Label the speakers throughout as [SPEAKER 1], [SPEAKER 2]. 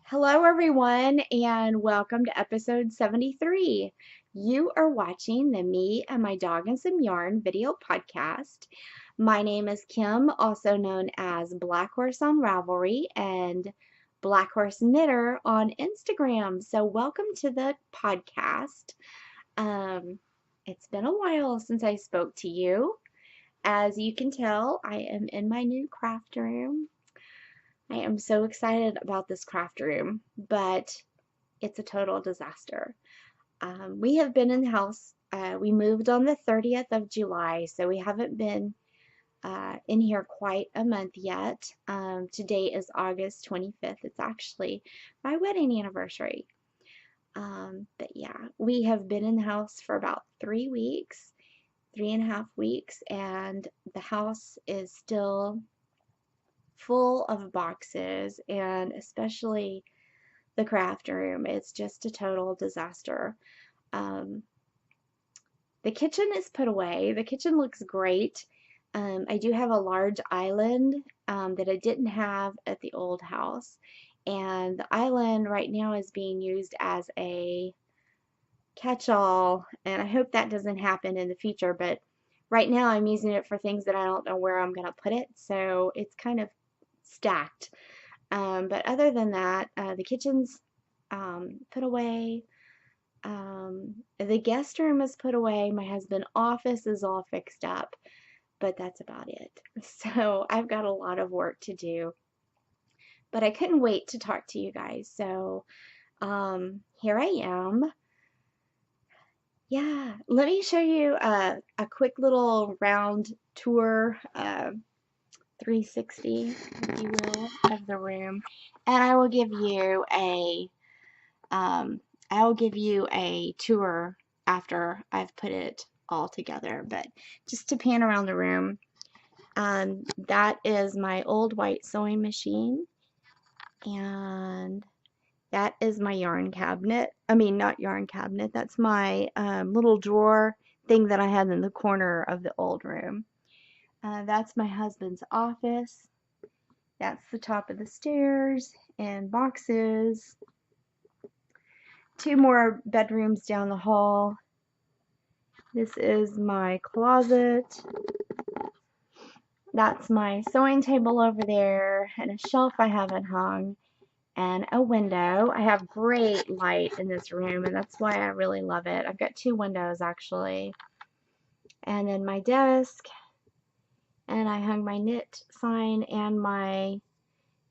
[SPEAKER 1] Hello, everyone, and welcome to episode 73. You are watching the Me and My Dog and Some Yarn video podcast. My name is Kim, also known as Black Horse on Ravelry and Black Horse Knitter on Instagram. So, welcome to the podcast. Um, it's been a while since I spoke to you. As you can tell, I am in my new craft room. I am so excited about this craft room, but it's a total disaster. We have been in the house. We moved on the 30th of July, so we haven't been in here quite a month yet. Today is August 25th. It's actually my wedding anniversary. But yeah, we have been in the house for about 3 weeks, 3.5 weeks, and the house is still full of boxes, and especially the craft room. It's just a total disaster. Um, the kitchen is put away. The kitchen looks great. I do have a large island that I didn't have at the old house. And the island right now is being used as a catch-all, and I hope that doesn't happen in the future, but right now I'm using it for things that I don't know where I'm going to put it, so it's kind of stacked. But other than that, the kitchen's put away. The guest room is put away. My husband's office is all fixed up, but that's about it. So I've got a lot of work to do, but I couldn't wait to talk to you guys. So here I am. Yeah, let me show you a quick little round tour, 360, if you will, of the room, and um, I will give you a tour after I've put it all together. But just to pan around the room, that is my old white sewing machine, and that is my yarn cabinet. I mean, not yarn cabinet, that's my little drawer thing that I had in the corner of the old room. That's my husband's office. That's the top of the stairs and boxes. Two more bedrooms down the hall. This is my closet. That's my sewing table over there, and a shelf I haven't hung, and a window. I have great light in this room, and that's why I really love it. I've got two windows actually. And then my desk, and I hung my knit sign and my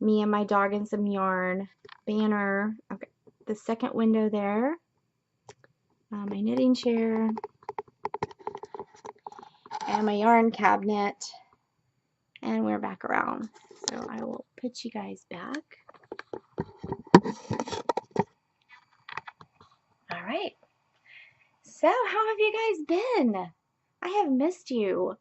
[SPEAKER 1] Me and My Dog and Some Yarn banner. Okay, the second window there. My knitting chair, and my yarn cabinet, and we're back around. So I will put you guys back. All right. So how have you guys been? I have missed you.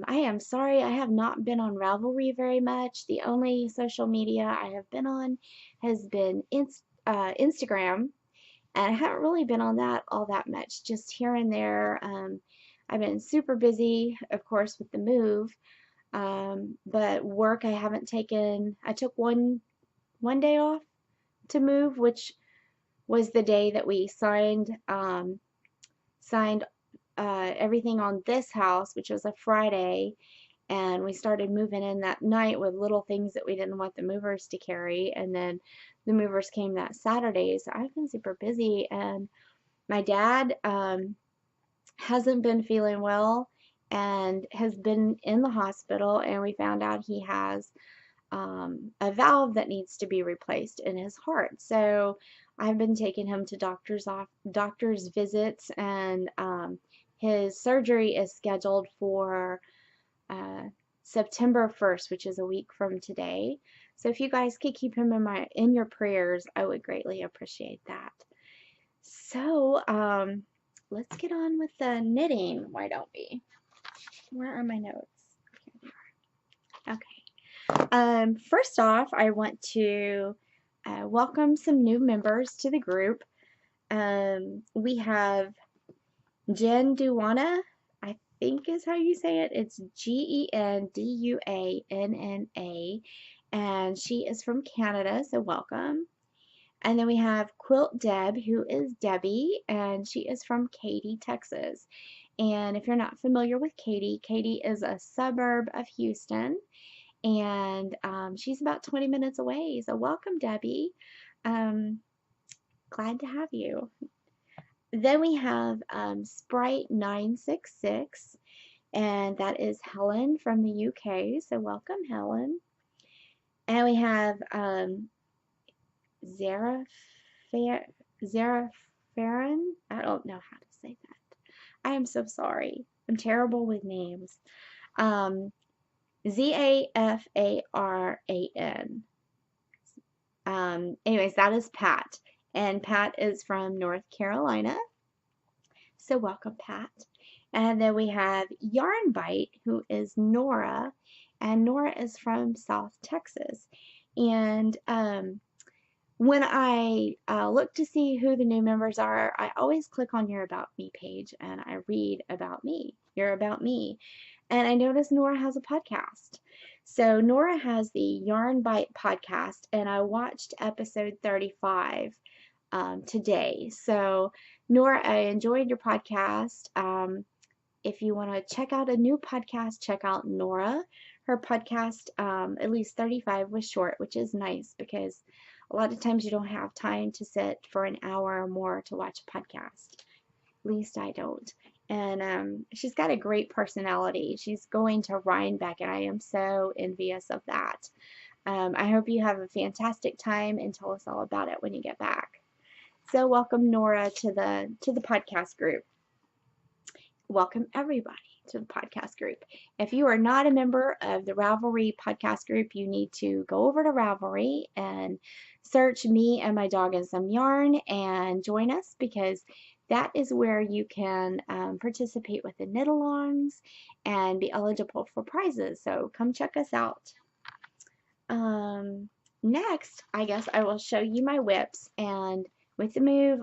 [SPEAKER 1] I am sorry I have not been on Ravelry very much. The only social media I have been on has been Instagram, and I haven't really been on that all that much, just here and there. I've been super busy, of course, with the move, but work I haven't taken. I took one day off to move, which was the day that we signed everything on this house, which was a Friday, and we started moving in that night with little things that we didn't want the movers to carry, and then the movers came that Saturday, so I've been super busy, and my dad hasn't been feeling well and has been in the hospital, and we found out he has a valve that needs to be replaced in his heart. So I've been taking him to doctor's visits, and his surgery is scheduled for uh, September 1st, which is a week from today. So if you guys could keep him in your prayers, I would greatly appreciate that. So let's get on with the knitting. Why don't we? Where are my notes? Here they are. Okay. First off, I want to welcome some new members to the group. We have Jen Duana, I think is how you say it. It's Genduanna, and she is from Canada, so welcome. And then we have Quilt Deb, who is Debbie, and she is from Katy, Texas. And if you're not familiar with Katy, Katy is a suburb of Houston, and she's about 20 minutes away. So welcome, Debbie. Um, Glad to have you. Then we have Sprite 966, and that is Helen from the UK. So welcome, Helen. And we have Zara Farron. I don't know how to say that. I am so sorry. I'm terrible with names. Um, Zafaran. Anyways, that is Pat. And Pat is from North Carolina. So welcome, Pat. And then we have Yarn Bite, who is Nora. And Nora is from South Texas. And when I look to see who the new members are, I always click on your About Me page and I read about me, your About Me. And I noticed Nora has a podcast. So Nora has the Yarn Bite podcast, and I watched episode 35 today. So Nora, I enjoyed your podcast. If you want to check out a new podcast, check out Nora. Her podcast, at least 35, was short, which is nice because a lot of times you don't have time to sit for an hour or more to watch a podcast. At least I don't. And she's got a great personality. She's going to Rhinebeck, and I am so envious of that. I hope you have a fantastic time, and tell us all about it when you get back. So welcome, Nora, to the podcast group. Welcome everybody to the podcast group. If you are not a member of the Ravelry podcast group, you need to go over to Ravelry and search Me and My Dog and Some Yarn and join us, because that is where you can participate with the knit-alongs and be eligible for prizes. So come check us out. Next, I guess I will show you my whips, and with the move,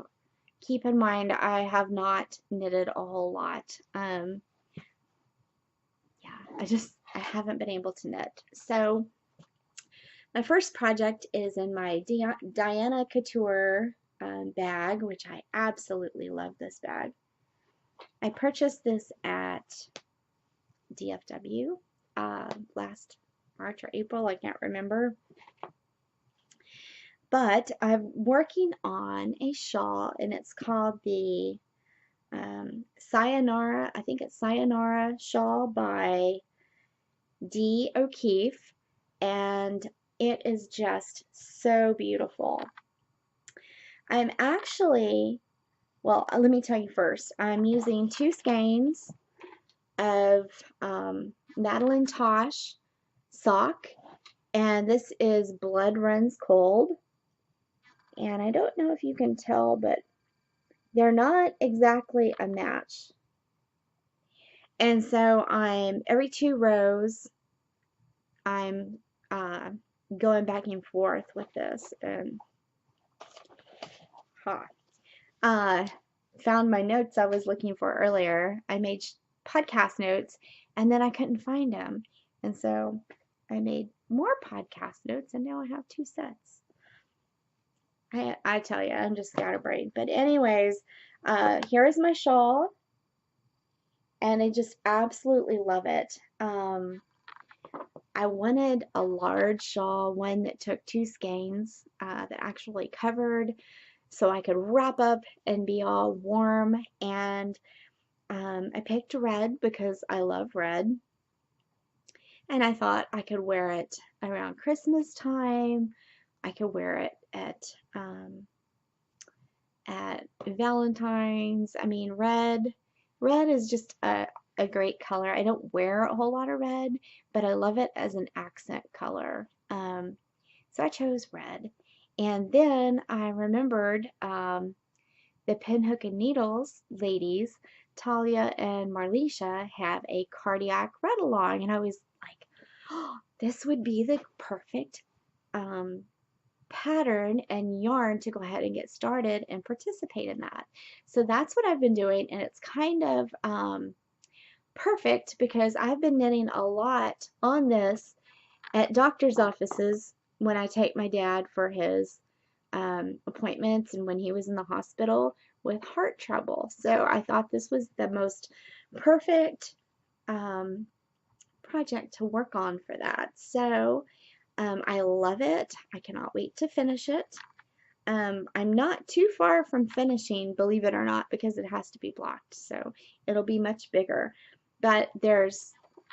[SPEAKER 1] keep in mind I have not knitted a whole lot. Yeah, I haven't been able to knit. So my first project is in my Diana Couture bag, which I absolutely love this bag. I purchased this at DFW last March or April, I can't remember. But I'm working on a shawl, and it's called the Sayonara, I think it's Sayonara shawl by D. O'Keefe, and it is just so beautiful. I'm actually, well, let me tell you first, I'm using 2 skeins of Madeline Tosh sock, and this is Blood Runs Cold. And I don't know if you can tell, but they're not exactly a match. And so every 2 rows, I'm going back and forth with this. And found my notes I was looking for earlier. I made podcast notes, and then I couldn't find them. And so I made more podcast notes, and now I have 2 sets. I tell you, I'm just scatterbrained. But anyways, here is my shawl, and I just absolutely love it. I wanted a large shawl, one that took 2 skeins, that actually covered, so I could wrap up and be all warm. And I picked red because I love red, and I thought I could wear it around Christmas time. I could wear it at Valentine's. I mean, red is just a great color. I don't wear a whole lot of red, but I love it as an accent color. So I chose red. And then I remembered the Pinhook and Needles ladies, Talia and Marlisha, have a cardiac read along, and I was like, oh, this would be the perfect pattern and yarn to go ahead and get started and participate in that. So that's what I've been doing, and it's kind of perfect because I've been knitting a lot on this at doctor's offices when I take my dad for his appointments and when he was in the hospital with heart trouble. So I thought this was the most perfect um, project to work on for that. So I love it. I cannot wait to finish it. I'm not too far from finishing, believe it or not, because it has to be blocked. So it'll be much bigger. But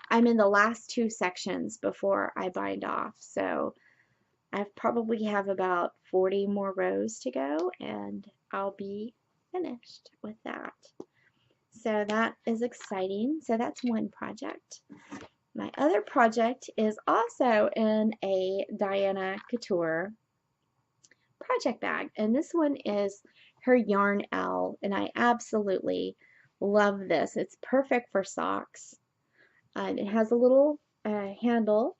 [SPEAKER 1] I'm in the last 2 sections before I bind off. So I probably have about 40 more rows to go and I'll be finished with that. So that is exciting. So that's one project. My other project is also in a Diana Couture project bag, and this one is her Yarn Owl, and I absolutely love this. It's perfect for socks. It has a little handle,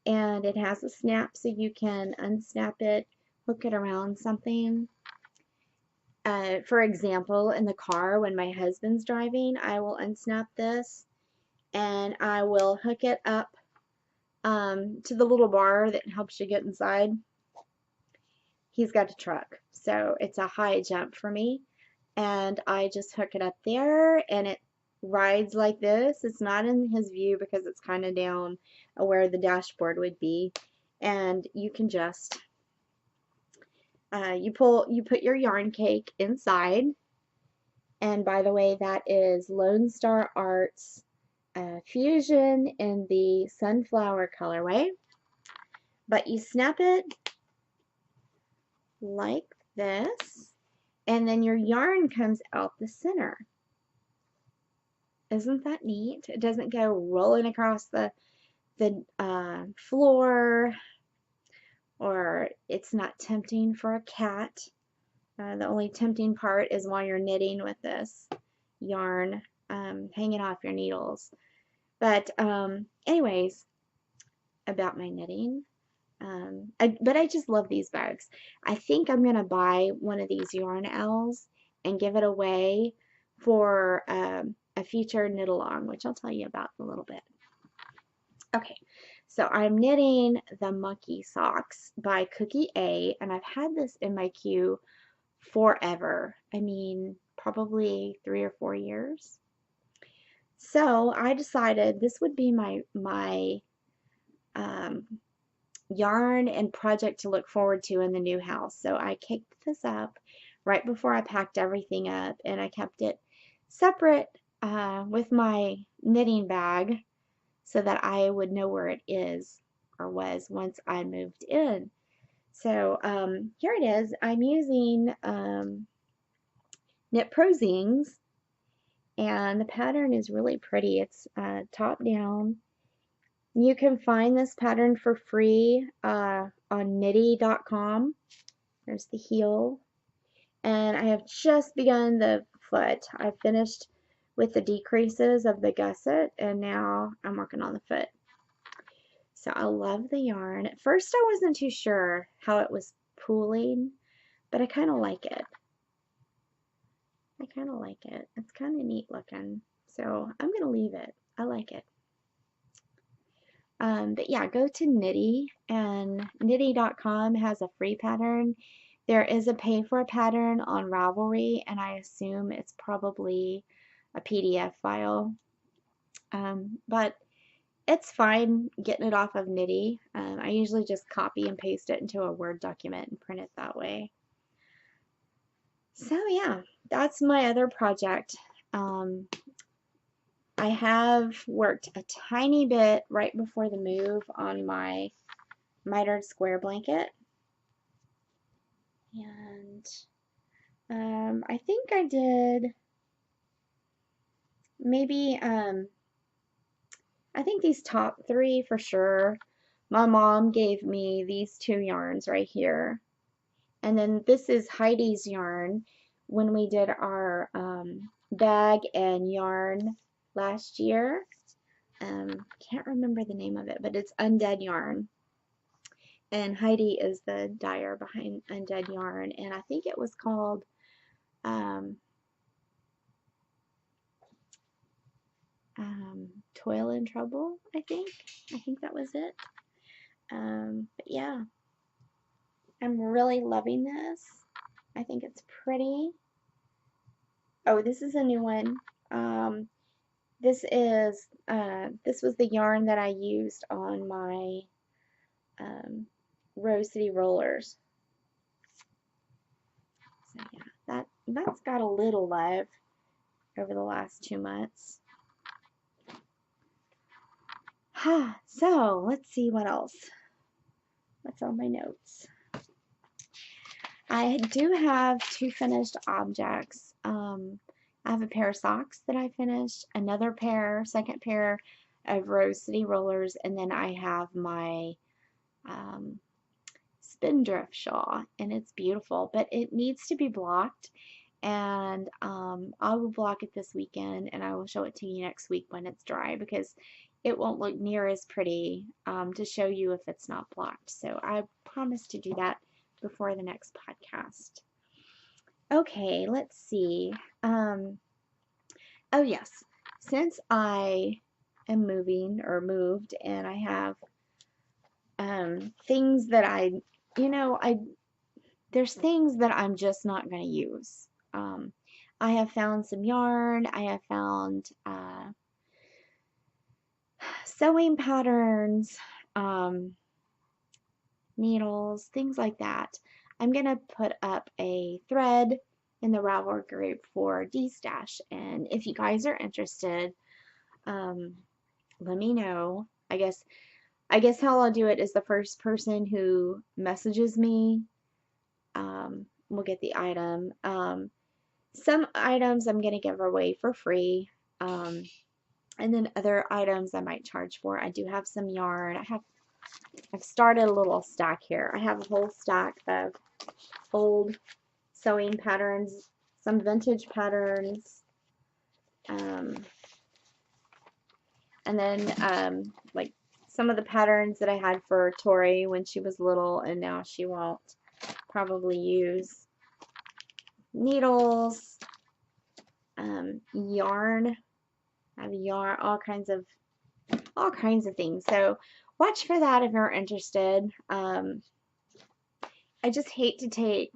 [SPEAKER 1] and it has a snap so you can unsnap it, hook it around something. For example, in the car when my husband's driving, I will unsnap this and I will hook it up to the little bar that helps you get inside. He's got a truck, so it's a high jump for me, and I just hook it up there and it rides like this. It's not in his view because it's kind of down where the dashboard would be, and you can just you put your yarn cake inside. And by the way, that is Lone Star Arts Fusion in the Sunflower colorway. But you snap it like this, and then your yarn comes out the center. Isn't that neat? It doesn't go rolling across the floor, or it's not tempting for a cat. The only tempting part is while you're knitting with this yarn hanging off your needles. But anyways, about my knitting. But I just love these bags. I think I'm going to buy one of these Yarn Owls and give it away for a future knit along, which I'll tell you about in a little bit. Okay, so I'm knitting the Monkey Socks by Cookie A, and I've had this in my queue forever. I mean, probably 3 or 4 years. So I decided this would be my yarn and project to look forward to in the new house. So I kicked this up right before I packed everything up, and I kept it separate with my knitting bag so that I would know where it is or was once I moved in. So here it is. I'm using Knit Pro Zings, and the pattern is really pretty. It's top down. You can find this pattern for free on knitty.com. There's the heel. And I have just begun the foot. I finished with the decreases of the gusset, and now I'm working on the foot. So I love the yarn. At first I wasn't too sure how it was pooling, but I kind of like it. I kind of like it. It's kind of neat looking. So I'm going to leave it. I like it. But yeah, go to Knitty, and knitty.com has a free pattern. There is a pay for a pattern on Ravelry, and I assume it's probably a PDF file. But it's fine getting it off of Knitty. I usually just copy and paste it into a Word document and print it that way. So yeah, that's my other project. I have worked a tiny bit right before the move on my mitered square blanket, and I think I did maybe I think these top 3 for sure. My mom gave me these 2 yarns right here, and then this is Heidi's yarn when we did our bag and yarn last year. Can't remember the name of it, but it's Undead Yarn. And Heidi is the dyer behind Undead Yarn, and I think it was called Toil and Trouble, I think that was it. But yeah, I'm really loving this. I think it's pretty. Oh, this is a new one. This was the yarn that I used on my um, Rose City rollers. So yeah, that's got a little love over the last 2 months. So let's see what else. What's on my notes? I do have 2 finished objects. I have a pair of socks that I finished, another second pair of Rose City rollers, and then I have my um, Spindrift shawl, and it's beautiful, but it needs to be blocked, and I will block it this weekend, and I will show it to you next week when it's dry, because it won't look near as pretty to show you if it's not blocked. So I promise to do that before the next podcast. Okay, let's see. Oh yes, since I am moving or moved, and I have things that there's things that I'm just not going to use. I have found some yarn. I have found sewing patterns, um, needles, things like that. I'm going to put up a thread in the Ravelry group for D-Stash, and if you guys are interested, let me know. I guess how I'll do it is the first person who messages me will get the item. Some items I'm going to give away for free, and then other items I might charge for. I do have some yarn. I've started a little stack here. I have a whole stack of old sewing patterns, some vintage patterns, and then like some of the patterns that I had for Tori when she was little and now she won't probably use. Needles, yarn. I have yarn, all kinds of things. So watch for that if you're interested. I just hate to take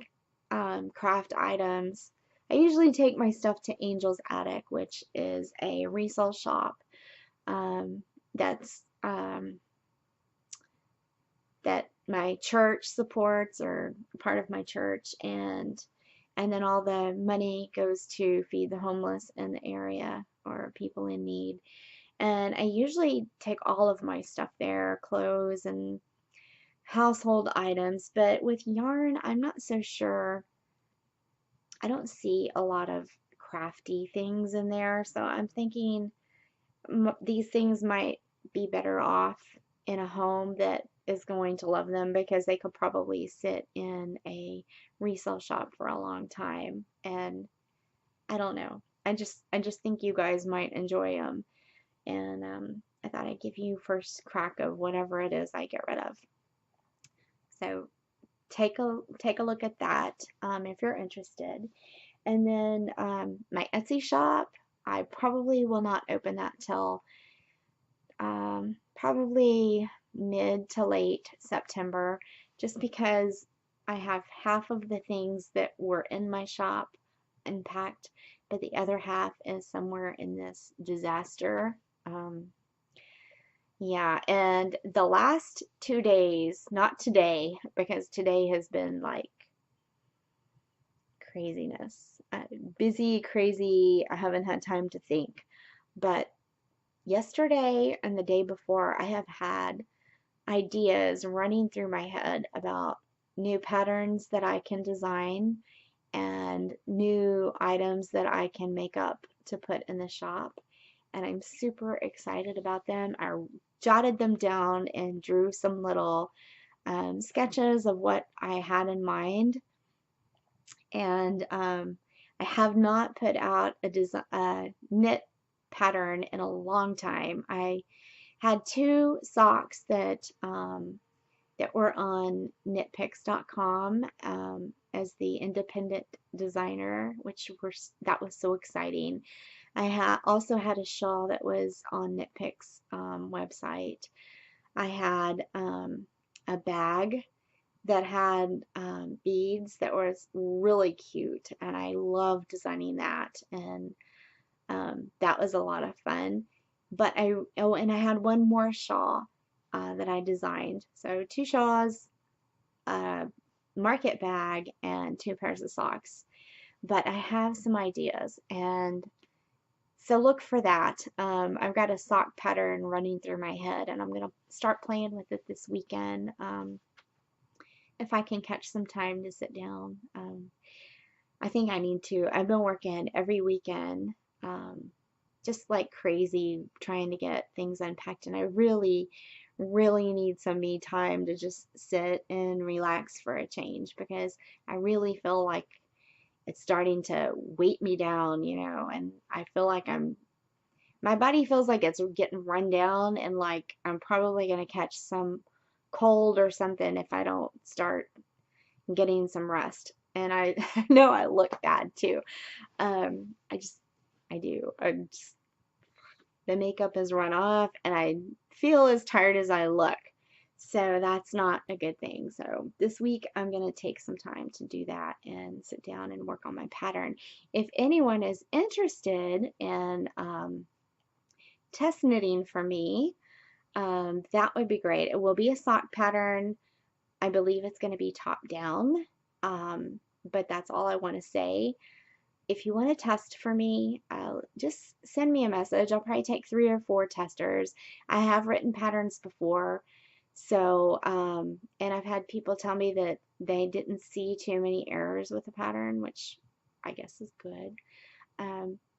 [SPEAKER 1] craft items. I usually take my stuff to Angel's Attic, which is a resale shop that's that my church supports, or part of my church, and then all the money goes to feed the homeless in the area or people in need. And I usually take all of my stuff there, clothes and household items, but with yarn, I'm not so sure. I don't see a lot of crafty things in there, so I'm thinking these things might be better off in a home that is going to love them, because they could probably sit in a resale shop for a long time. And I don't know. I just think you guys might enjoy them, and I thought I'd give you first crack of whatever it is I get rid of. So take a look at that if you're interested. And then my Etsy shop, I probably will not open that till probably mid to late September, just because I have half of the things that were in my shop unpacked, but the other half is somewhere in this disaster. Yeah, and the last 2 days, not today, because today has been like craziness. Busy, crazy, I haven't had time to think. But yesterday and the day before, I have had ideas running through my head about new patterns that I can design and new items that I can make up to put in the shop. And I'm super excited about them. I jotted them down and drew some little sketches of what I had in mind. And I have not put out a knit pattern in a long time. I had 2 socks that were on knitpicks.com as the independent designer, that was so exciting. I also had a shawl that was on Knitpicks website. I had a bag that had beads that was really cute, and I love designing that, and that was a lot of fun. But and I had one more shawl that I designed. So two shawls, a market bag, and two pairs of socks. But I have some ideas, and so look for that. I've got a sock pattern running through my head, and I'm gonna start playing with it this weekend. If I can catch some time to sit down. I think I need to. I've been working every weekend, just like crazy, trying to get things unpacked, and I really, really need some me time to just sit and relax for a change because I really feel like it's starting to weight me down, and I feel like my body feels like it's getting run down and like I'm probably going to catch some cold or something if I don't start getting some rest. And I know I look bad too. I do. The makeup is run off and I feel as tired as I look. So that's not a good thing. So this week I'm going to take some time to do that and sit down and work on my pattern. If anyone is interested in test knitting for me, that would be great. It will be a sock pattern. I believe it's going to be top down, but that's all I want to say. If you want to test for me, just send me a message. I'll probably take 3 or 4 testers. I have written patterns before, so, and I've had people tell me that they didn't see too many errors with the pattern, which I guess is good.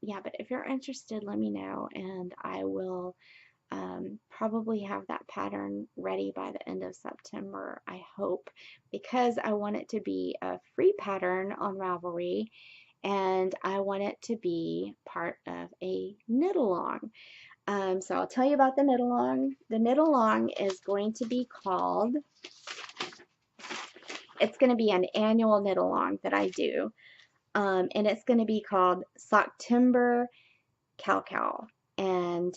[SPEAKER 1] Yeah, but if you're interested, let me know, and I will probably have that pattern ready by the end of September, I hope, because I want it to be a free pattern on Ravelry, and I want it to be part of a knit along. So I'll tell you about the knit along. The knit along is going to be called, it's going to be an annual knit along that I do, and it's going to be called Socktimber Cow, and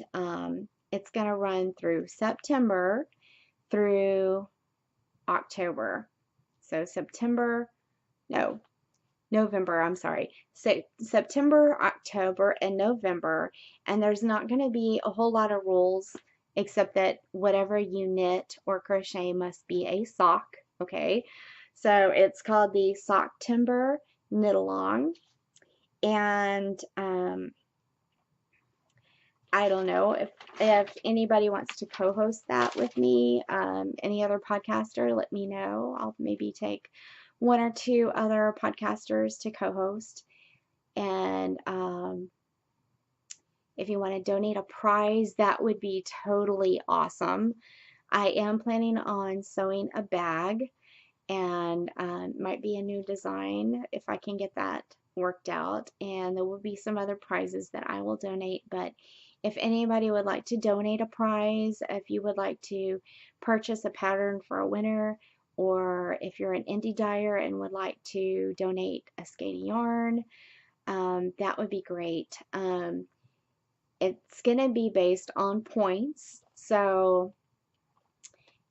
[SPEAKER 1] it's going to run through September through October. So November, I'm sorry. So September, October, and November, and there's not going to be a whole lot of rules except that whatever you knit or crochet must be a sock, okay? So it's called the Socktimber Knit Along, and I don't know if anybody wants to co-host that with me, any other podcaster, let me know. I'll maybe take 1 or 2 other podcasters to co-host. And if you want to donate a prize, that would be totally awesome. I am planning on sewing a bag, and might be a new design if I can get that worked out, and there will be some other prizes that I will donate. But if anybody would like to donate a prize, if you would like to purchase a pattern for a winner, or if you're an indie dyer and would like to donate a skein of yarn, that would be great. It's going to be based on points, so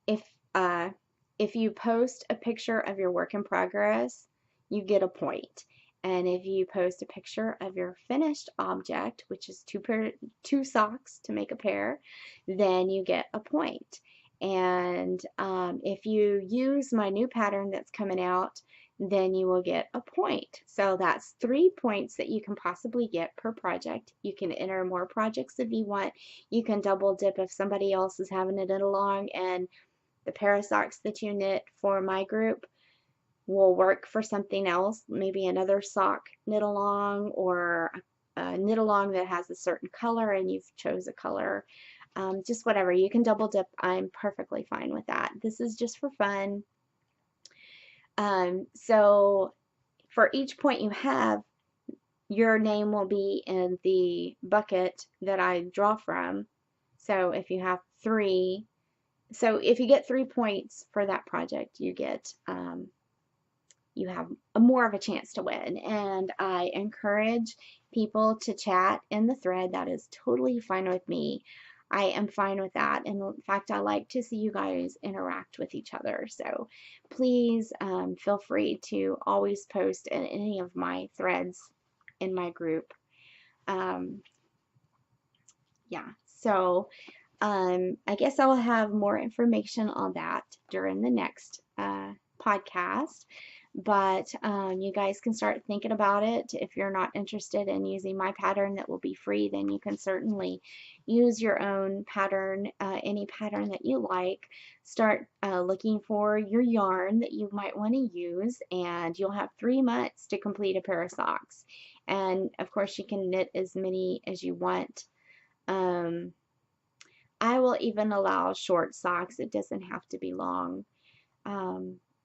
[SPEAKER 1] if uh, if you post a picture of your work in progress, you get a point. And if you post a picture of your finished object, which is two socks to make a pair, then you get a point. And if you use my new pattern that's coming out, then you will get a point. So that's 3 points that you can possibly get per project. You can enter more projects if you want. You can double dip if somebody else is having it along, and the pair of socks that you knit for my group will work for something else, maybe another sock knit along, or a knit along that has a certain color and you've chose a color. Just whatever. You can double dip. I'm perfectly fine with that. This is just for fun. So for each point you have, your name will be in the bucket that I draw from. So if you have 3, so if you get 3 points for that project, you get you have more of a chance to win. And I encourage people to chat in the thread. That is totally fine with me. I am fine with that. And in fact, I like to see you guys interact with each other. So please feel free to always post in any of my threads in my group. Um, yeah, so I guess I'll have more information on that during the next podcast. But you guys can start thinking about it. If you're not interested in using my pattern that will be free, then you can certainly use your own pattern, any pattern that you like. Start looking for your yarn that you might want to use, and you'll have 3 months to complete a pair of socks. And of course, you can knit as many as you want. I will even allow short socks. It doesn't have to be long.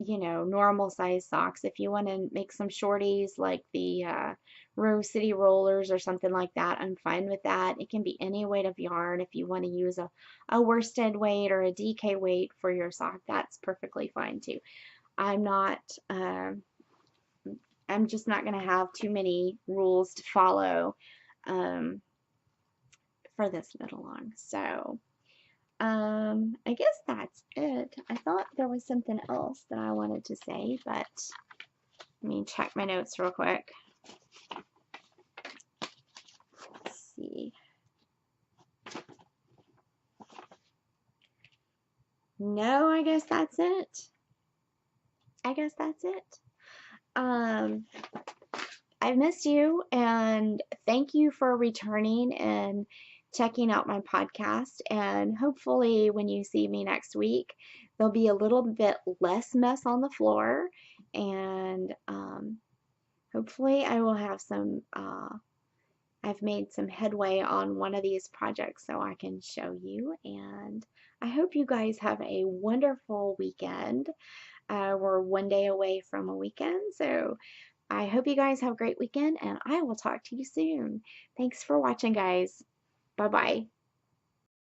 [SPEAKER 1] You know, normal size socks. If you want to make some shorties like the Rose City Rollers or something like that, I'm fine with that. It can be any weight of yarn. If you want to use a worsted weight or a DK weight for your sock, that's perfectly fine too. I'm not, I'm just not going to have too many rules to follow for this knit along. So, I guess that's it. I thought there was something else that I wanted to say, but let me check my notes real quick. Let's see. No, I guess that's it. I guess that's it. I've missed you, and thank you for returning and checking out my podcast. And hopefully, when you see me next week, there'll be a little bit less mess on the floor, and hopefully, I will have some. I've made some headway on one of these projects so I can show you. And I hope you guys have a wonderful weekend. We're one day away from a weekend, so I hope you guys have a great weekend, and I will talk to you soon. Thanks for watching, guys. Bye-bye.